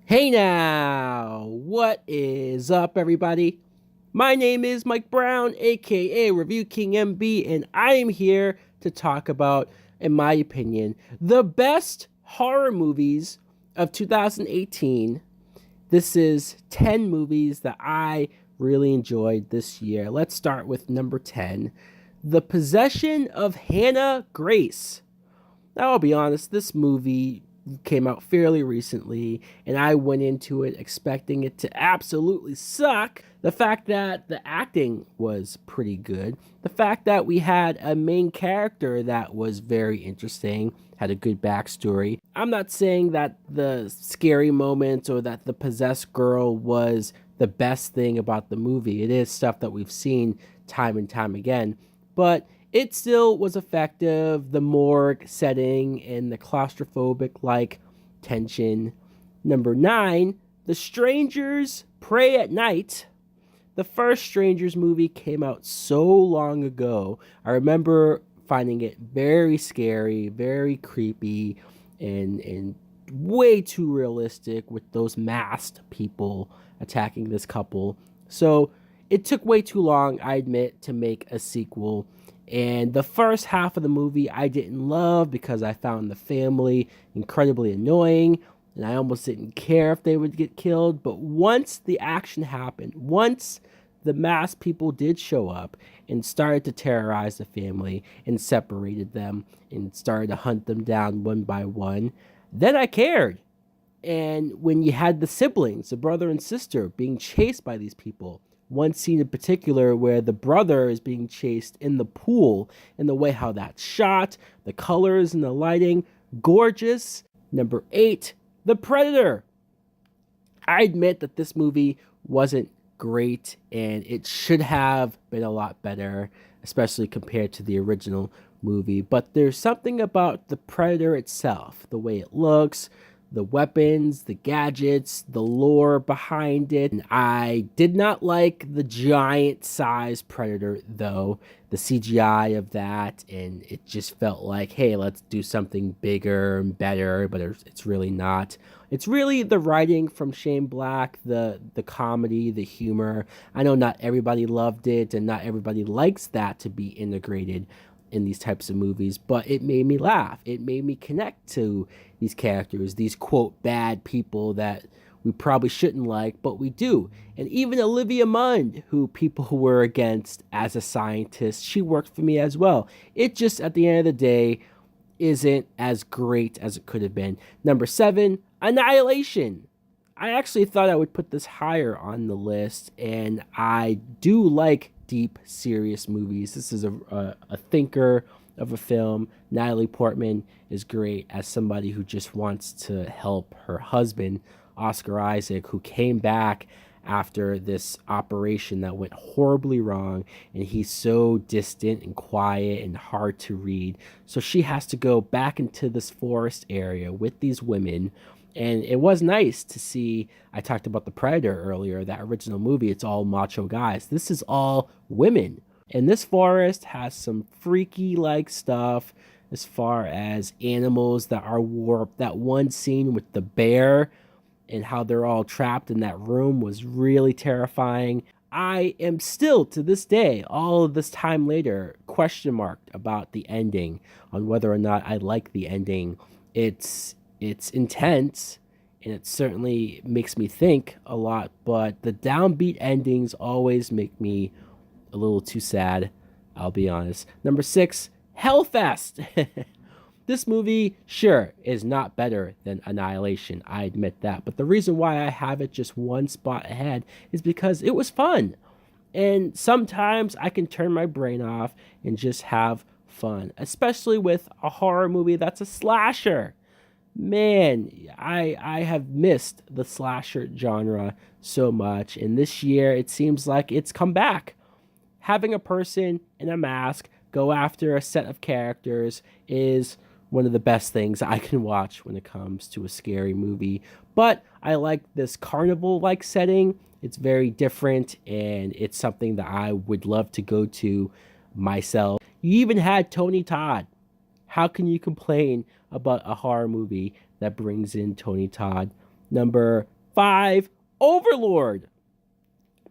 Hey now, what is up, everybody? My name is Mike Brown, aka ReviewKingMB, and I am here to talk about, in my opinion, the best horror movies of 2018. This is 10 movies that I really enjoyed this year. Let's start with number 10, The Possession of Hannah Grace. Now, I'll be honest, this movie came out fairly recently, and I went into it expecting it to absolutely suck. The fact that the acting was pretty good, the fact that we had a main character that was very interesting, had a good backstory. I'm not saying that the scary moments or that the possessed girl was the best thing about the movie. It is stuff that we've seen time and time again, but it still was effective. The morgue setting and the claustrophobic like tension. Number 9, The Strangers Pray at Night. The first Strangers movie came out so long ago. I remember finding it very scary, very creepy, and way too realistic with those masked people attacking this couple. So it took way too long, I admit, to make a sequel. And the first half of the movie I didn't love because I found the family incredibly annoying and I almost didn't care if they would get killed. But once the action happened, once the masked people did show up and started to terrorize the family and separated them and started to hunt them down one by one, then I cared. And when you had the siblings, the brother and sister, being chased by these people, one scene in particular where the brother is being chased in the pool, and the way how that's shot, the colors and the lighting, gorgeous. Number 8, The Predator. I admit that this movie wasn't great and it should have been a lot better, especially compared to the original movie. But there's something about The Predator itself, the way it looks, the weapons, the gadgets, the lore behind it. And I did not like the giant size predator though, the CGI of that, and it just felt like, hey, let's do something bigger and better, but it's really not. It's really the writing from Shane Black, the comedy, the humor. I know not everybody loved it and not everybody likes that to be integrated in these types of movies, but it made me laugh. It made me connect to these characters, these quote bad people that we probably shouldn't like, but we do. And even Olivia Munn, who people were against as a scientist, she worked for me as well. It just, at the end of the day, isn't as great as it could have been. Number 7, Annihilation. I actually thought I would put this higher on the list, and I do like deep, serious movies. This is a thinker of a film. Natalie Portman is great as somebody who just wants to help her husband, Oscar Isaac, who came back after this operation that went horribly wrong, and he's so distant and quiet and hard to read. So she has to go back into this forest area with these women. And it was nice to see. I talked about The Predator earlier, that original movie. It's all macho guys. This is all women. And this forest has some freaky like stuff as far as animals that are warped. That one scene with the bear and how they're all trapped in that room was really terrifying. I am still, to this day, all of this time later, question marked about the ending, on whether or not I like the ending. It's intense and it certainly makes me think a lot, but the downbeat endings always make me a little too sad, I'll be honest. Number 6, Hellfest. This movie, sure, is not better than Annihilation. I admit that. But the reason why I have it just one spot ahead is because it was fun. And sometimes I can turn my brain off and just have fun, especially with a horror movie that's a slasher. Man, I have missed the slasher genre so much, and this year it seems like it's come back. Having a person in a mask go after a set of characters is one of the best things I can watch when it comes to a scary movie. But I like this carnival-like setting. It's very different, and it's something that I would love to go to myself. You even had Tony Todd. How can you complain about a horror movie that brings in Tony Todd? Number 5, Overlord.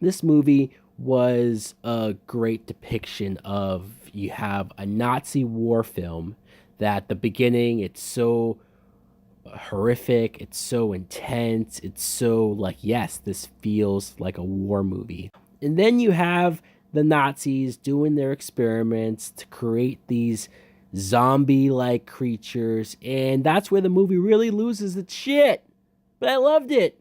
This movie was a great depiction of, you have a Nazi war film that at the beginning, it's so horrific, it's so intense, it's so like, yes, this feels like a war movie. And then you have the Nazis doing their experiments to create these zombie-like creatures, and that's where the movie really loses its shit. But I loved it.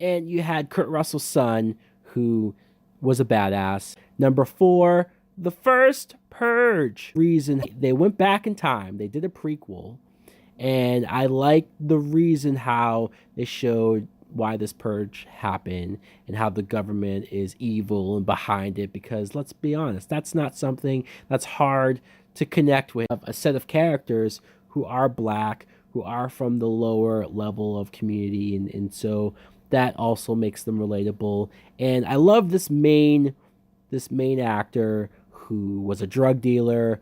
And you had Kurt Russell's son, who was a badass. Number 4, the first Purge. Reason they went back in time, they did a prequel, and I liked the reason how they showed why this purge happened and how the government is evil and behind it, because let's be honest, that's not something that's hard to connect with. A set of characters who are black, who are from the lower level of community, and so that also makes them relatable. And I love this main actor who was a drug dealer.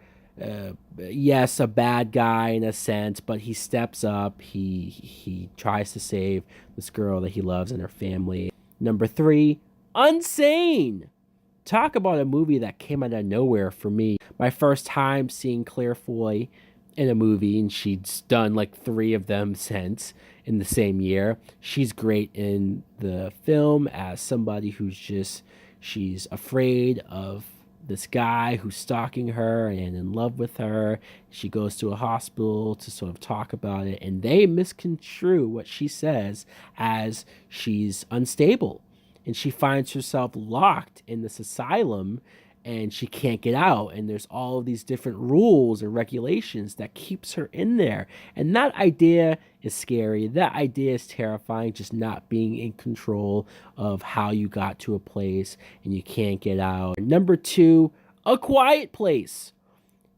Yes, a bad guy in a sense, but he steps up. He tries to save this girl that he loves and her family. Number 3, Unsane. Talk about a movie that came out of nowhere for me. My first time seeing Claire Foy in a movie, and she's done like 3 of them since in the same year. She's great in the film as somebody who's she's afraid of this guy who's stalking her and in love with her. She goes to a hospital to sort of talk about it, and they misconstrue what she says as she's unstable. And she finds herself locked in this asylum, and she can't get out. And there's all of these different rules and regulations that keeps her in there. And that idea is scary. That idea is terrifying, just not being in control of how you got to a place and you can't get out. Number 2, A Quiet Place.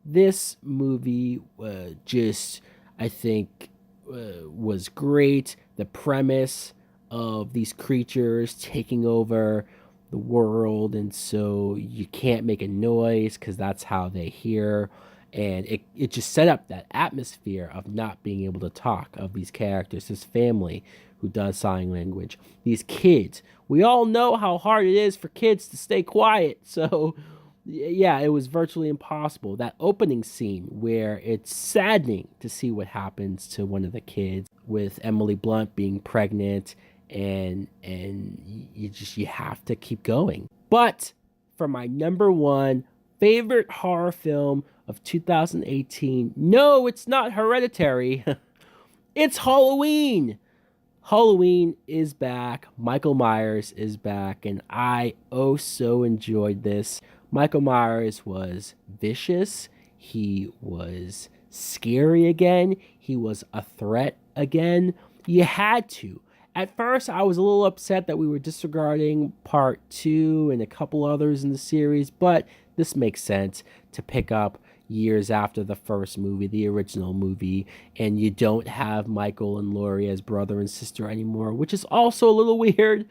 This movie I think, was great. The premise of these creatures taking over the world, and so you can't make a noise because that's how they hear, and it just set up that atmosphere of not being able to talk, of these characters, this family who does sign language, these kids. We all know how hard it is for kids to stay quiet, so yeah, it was virtually impossible. That opening scene where it's saddening to see what happens to one of the kids, with Emily Blunt being pregnant, and you have to keep going. But for my number 1 favorite horror film of 2018, no, it's not Hereditary. It's Halloween. Halloween is back. Michael Myers is back, and I so enjoyed this. Michael Myers was vicious. He was scary again. He was a threat again. You had to. At first, I was a little upset that we were disregarding part 2 and a couple others in the series, but this makes sense to pick up years after the first movie, the original movie, and you don't have Michael and Laurie as brother and sister anymore, which is also a little weird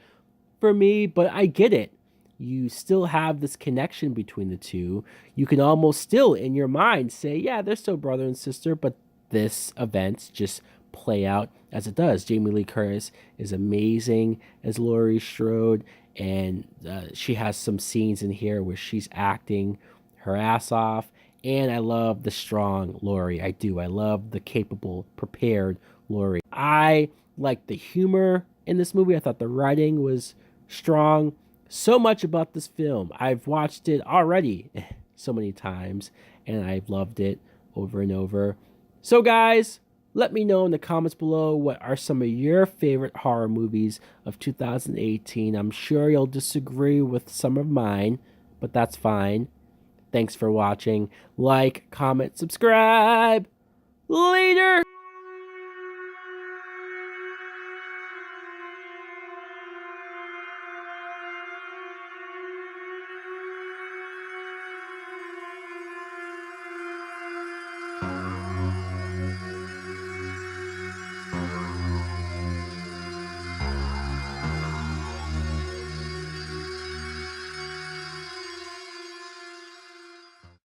for me, but I get it. You still have this connection between the two. You can almost still, in your mind, say, yeah, they're still brother and sister, but this events just play out as it does. Jamie Lee Curtis is amazing as Laurie Strode, and she has some scenes in here where she's acting her ass off, and I love the strong Laurie. I do. I love the capable, prepared Laurie. I like the humor in this movie. I thought the writing was strong. So much about this film. I've watched it already so many times, and I've loved it over and over. So guys, let me know in the comments below, what are some of your favorite horror movies of 2018. I'm sure you'll disagree with some of mine, but that's fine. Thanks for watching. Like, comment, subscribe. Later!